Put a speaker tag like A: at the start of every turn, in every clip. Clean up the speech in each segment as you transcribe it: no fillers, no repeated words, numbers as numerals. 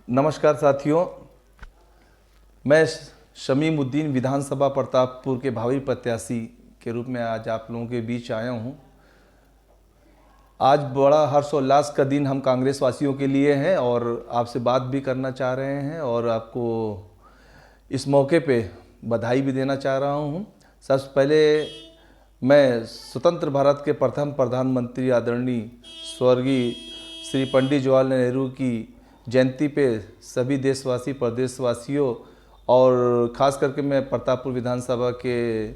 A: नमस्कार साथियों, मैं शमीमुद्दीन विधानसभा प्रतापपुर के भावी प्रत्याशी के रूप में आज आप लोगों के बीच आया हूं। आज बड़ा हर्षोल्लास का दिन हम कांग्रेस वासियों के लिए है और आपसे बात भी करना चाह रहे हैं और आपको इस मौके पे बधाई भी देना चाह रहा हूं। सबसे पहले मैं स्वतंत्र भारत के प्रथम प्रधानमंत्री आदरणीय स्वर्गीय श्री पंडित जवाहरलाल नेहरू की जयंती पे सभी देशवासी प्रदेशवासियों और ख़ास करके मैं प्रतापपुर विधानसभा के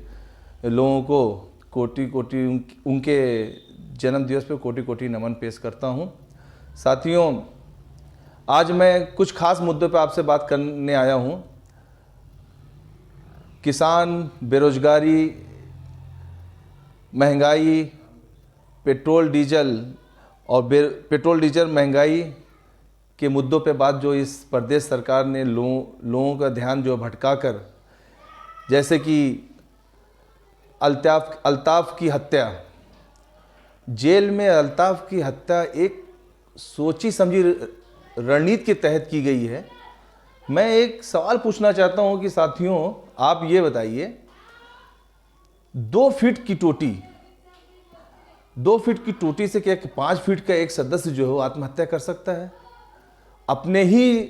A: लोगों को कोटि कोटि उनके जन्म दिवस पे कोटि कोटि नमन पेश करता हूं। साथियों, आज मैं कुछ खास मुद्दों पे आपसे बात करने आया हूं। किसान, बेरोजगारी, महंगाई, पेट्रोल डीजल महंगाई के मुद्दों पे बात जो इस प्रदेश सरकार ने लोगों का ध्यान जो भटका कर, जैसे कि अल्ताफ की हत्या, जेल में अल्ताफ की हत्या एक सोची समझी रणनीति के तहत की गई है। मैं एक सवाल पूछना चाहता हूं कि साथियों, आप ये बताइए, 2 फीट की टोटी से क्या 5 फीट का एक सदस्य जो है वो आत्महत्या कर सकता है? अपने ही,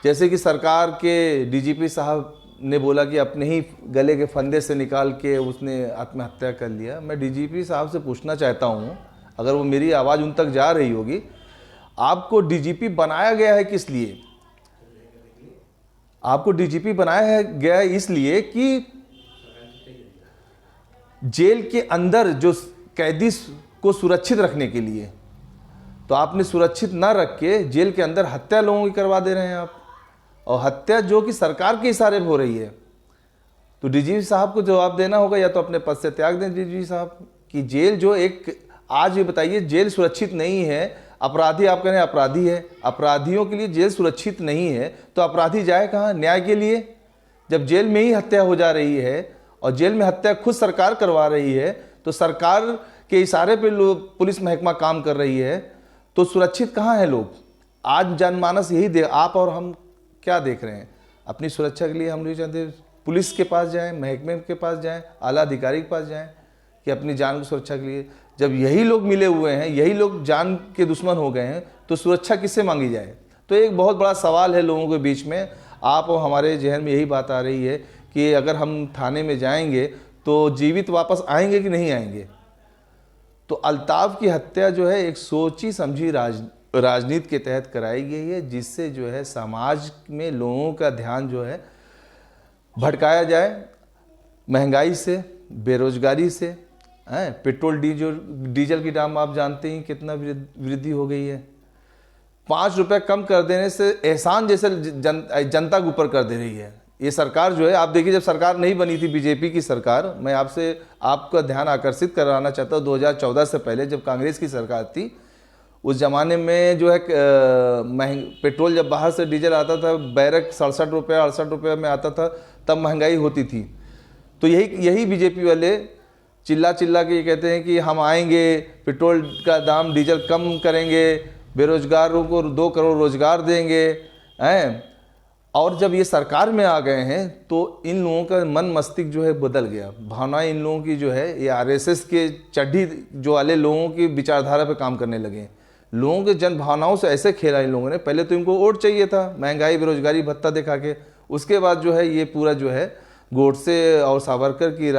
A: जैसे कि सरकार के डीजीपी साहब ने बोला कि अपने ही गले के फंदे से निकाल के उसने आत्महत्या कर लिया। मैं डीजीपी साहब से पूछना चाहता हूं, अगर वो मेरी आवाज़ उन तक जा रही होगी, आपको डीजीपी बनाया गया है किस लिए? आपको डीजीपी बनाया गया है इसलिए कि जेल के अंदर जो कैदी को सुरक्षित रखने के लिए। तो आपने सुरक्षित ना रख के जेल के अंदर हत्या लोगों की करवा दे रहे हैं आप, और हत्या जो कि सरकार के इशारे पे हो रही है। तो डीजीपी साहब को जवाब देना होगा, या तो अपने पद से त्याग दें डीजीपी साहब कि जेल जो एक, आज ये बताइए, जेल सुरक्षित नहीं है। अपराधी, आप कह रहे हैं अपराधी है, अपराधियों के लिए जेल सुरक्षित नहीं है, तो अपराधी जाए कहाँ न्याय के लिए? जब जेल में ही हत्या हो जा रही है और जेल में हत्या खुद सरकार करवा रही है, तो सरकार के इशारे पे पुलिस महकमा काम कर रही है, तो सुरक्षित कहाँ है लोग? आज जनमानस यही आप और हम क्या देख रहे हैं? अपनी सुरक्षा के लिए हम लोग चाहते हैं पुलिस के पास जाएं, महकमे के पास जाएं, आला अधिकारी के पास जाएं कि अपनी जान की सुरक्षा के लिए। जब यही लोग मिले हुए हैं, यही लोग जान के दुश्मन हो गए हैं, तो सुरक्षा किससे मांगी जाए? तो एक बहुत बड़ा सवाल है लोगों के बीच में। आप और हमारे जहन में यही बात आ रही है कि अगर हम थाने में जाएंगे तो जीवित वापस आएंगे कि नहीं आएंगे? तो अल्ताफ की हत्या जो है एक सोची समझी राजनीति के तहत कराई गई है, जिससे जो है समाज में लोगों का ध्यान जो है भटकाया जाए। महंगाई से, बेरोजगारी से, पेट्रोल डीजल की दाम आप जानते ही कितना वृद्धि हो गई है। 5 रुपए कम कर देने से एहसान जैसे जनता के ऊपर कर दे रही है ये सरकार जो है। आप देखिए, जब सरकार नहीं बनी थी बीजेपी की सरकार, मैं आपका ध्यान आकर्षित कराना चाहता हूँ, 2014 से पहले जब कांग्रेस की सरकार थी, उस जमाने में जो है पेट्रोल जब बाहर से डीजल आता था, बैरक 67 रुपये 68 रुपये में आता था, तब महंगाई होती थी। तो यही बीजेपी वाले चिल्ला के ये कहते हैं कि हम आएंगे, पेट्रोल का दाम डीजल कम करेंगे, बेरोजगारों को 2 करोड़ रोजगार देंगे, हैं। और जब ये सरकार में आ गए हैं तो इन लोगों का मन मस्तिष्क जो है बदल गया। भावनाएं इन लोगों की जो है, ये आरएसएस के चड्ढी जो वाले लोगों की विचारधारा पे काम करने लगे। लोगों के जन भावनाओं से ऐसे खेला इन लोगों ने। पहले तो इनको वोट चाहिए था, महंगाई बेरोजगारी भत्ता दिखा के। उसके बाद जो है ये पूरा जो है गोडसे और सावरकर की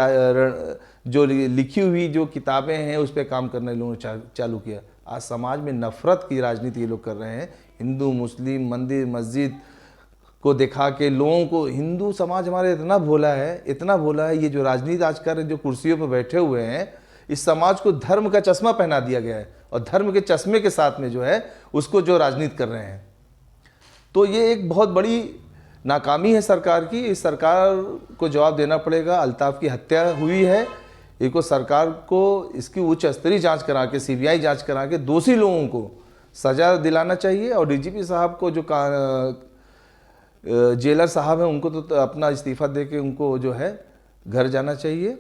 A: जो लिखी हुई जो किताबें हैं उस पर काम करना इन लोगों ने चालू किया। आज समाज में नफरत की राजनीति ये लोग कर रहे हैं। हिंदू मुस्लिम, मंदिर मस्जिद को दिखा के लोगों को, हिंदू समाज हमारे इतना भोला है, ये जो राजनीति आज कर जो कुर्सियों पर बैठे हुए हैं, इस समाज को धर्म का चश्मा पहना दिया गया है, और धर्म के चश्मे के साथ में जो है उसको जो राजनीति कर रहे हैं। तो ये एक बहुत बड़ी नाकामी है सरकार की। इस सरकार को जवाब देना पड़ेगा। अल्ताफ की हत्या हुई है, इनको सरकार को इसकी उच्च स्तरीय जांच करा के, सीबीआई जांच करा के दोषी लोगों को सजा दिलाना चाहिए। और डीजीपी साहब को, जो जेलर साहब हैं, उनको तो अपना इस्तीफा दे के उनको जो है घर जाना चाहिए।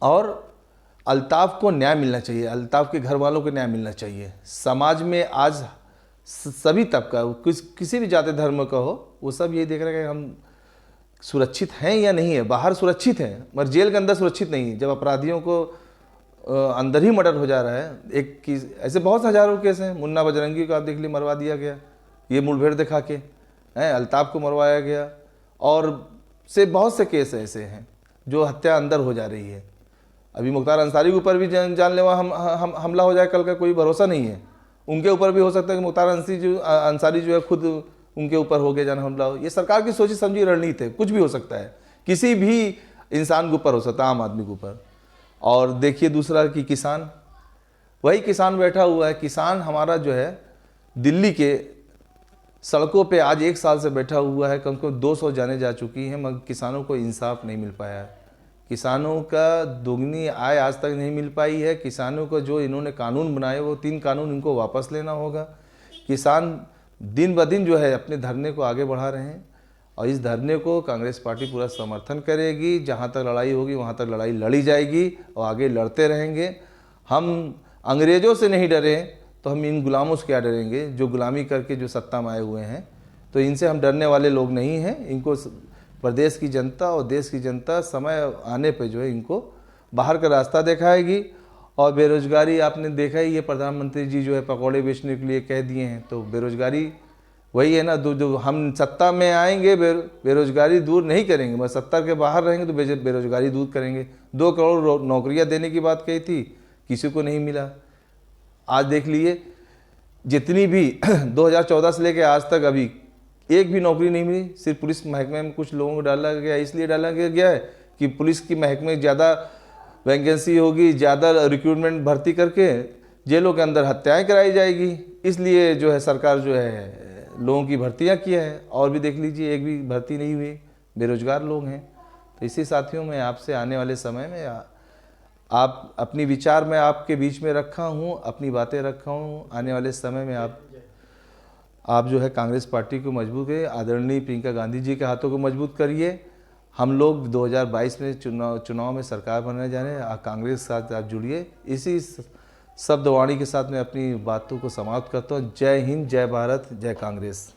A: और अल्ताफ को न्याय मिलना चाहिए, अल्ताफ के घर वालों को न्याय मिलना चाहिए। समाज में आज सभी तबका, किसी भी जाति धर्म का हो, वो सब ये देख रहे हैं कि हम सुरक्षित हैं या नहीं है। बाहर सुरक्षित हैं मगर जेल के अंदर सुरक्षित नहीं है। जब अपराधियों को अंदर ही मर्डर हो जा रहा है, एक की ऐसे बहुत हजारों केस हैं। मुन्ना बजरंगी को आप देख लीजिए, मरवा दिया गया, ये मुठभेड़ दिखा के हैं। अल्ताफ को मरवाया गया, और से बहुत से केस ऐसे हैं जो हत्या अंदर हो जा रही है। अभी मुख्तार अंसारी के ऊपर भी जानलेवा हमला हो जाए कल का, कोई भरोसा नहीं है। उनके ऊपर भी हो सकता है कि मुख्तार अंसारी जो है खुद उनके ऊपर हो गया जान हमला हो। ये सरकार की सोची समझी रणनीति है, कुछ भी हो सकता है, किसी भी इंसान के ऊपर हो सकता है, आम आदमी के ऊपर। और देखिए दूसरा कि किसान, वही किसान बैठा हुआ है। किसान हमारा जो है दिल्ली के सड़कों पे आज 1 साल से बैठा हुआ है, कम से कम 200 जाने जा चुकी हैं, मगर किसानों को इंसाफ नहीं मिल पाया है। किसानों का दोगुनी आय आज तक नहीं मिल पाई है। किसानों को जो इन्होंने कानून बनाए, वो 3 कानून इनको वापस लेना होगा। किसान दिन ब दिन जो है अपने धरने को आगे बढ़ा रहे हैं, और इस धरने को कांग्रेस पार्टी पूरा समर्थन करेगी। जहाँ तक लड़ाई होगी वहाँ तक लड़ाई लड़ी जाएगी, और आगे लड़ते रहेंगे। हम अंग्रेज़ों से नहीं डरे तो हम इन गुलामों से क्या डरेंगे, जो गुलामी करके जो सत्ता में आए हुए हैं। तो इनसे हम डरने वाले लोग नहीं हैं। इनको प्रदेश की जनता और देश की जनता समय आने पे जो है इनको बाहर का रास्ता दिखाएगी। और बेरोजगारी आपने देखा ही, ये प्रधानमंत्री जी जो है पकौड़े बेचने के लिए कह दिए हैं, तो बेरोजगारी वही है ना, जो हम सत्ता में आएंगे बेरोजगारी दूर नहीं करेंगे, मगर सत्ता के बाहर रहेंगे तो बेरोजगारी दूर करेंगे। 2 करोड़ नौकरियां देने की बात कही थी, किसी को नहीं मिला। आज देख लिए जितनी भी 2014 से लेकर आज तक अभी एक भी नौकरी नहीं मिली। सिर्फ पुलिस महकमे में कुछ लोगों को डाला गया, इसलिए डाला गया है कि पुलिस की महकमे ज़्यादा वैकेंसी होगी, ज़्यादा रिक्रूटमेंट भर्ती करके जेलों के अंदर हत्याएं कराई जाएगी, इसलिए जो है सरकार जो है लोगों की भर्तियां किया है। और भी देख लीजिए, एक भी भर्ती नहीं हुई, बेरोजगार लोग हैं। तो इसी साथियों में आपसे आने वाले समय में आप अपनी विचार मैं आपके बीच में रखा हूँ, अपनी बातें रखा हूँ। आने वाले समय में आप जो है कांग्रेस पार्टी को मजबूत करिए, आदरणीय प्रियंका गांधी जी के हाथों को मजबूत करिए। हम लोग 2022 में चुनाव में सरकार बनने जा रहे हैं। कांग्रेस के साथ आप जुड़िए। इसी शब्दवाणी के साथ मैं अपनी बातों को समाप्त करता हूँ। जय हिंद, जय भारत, जय कांग्रेस।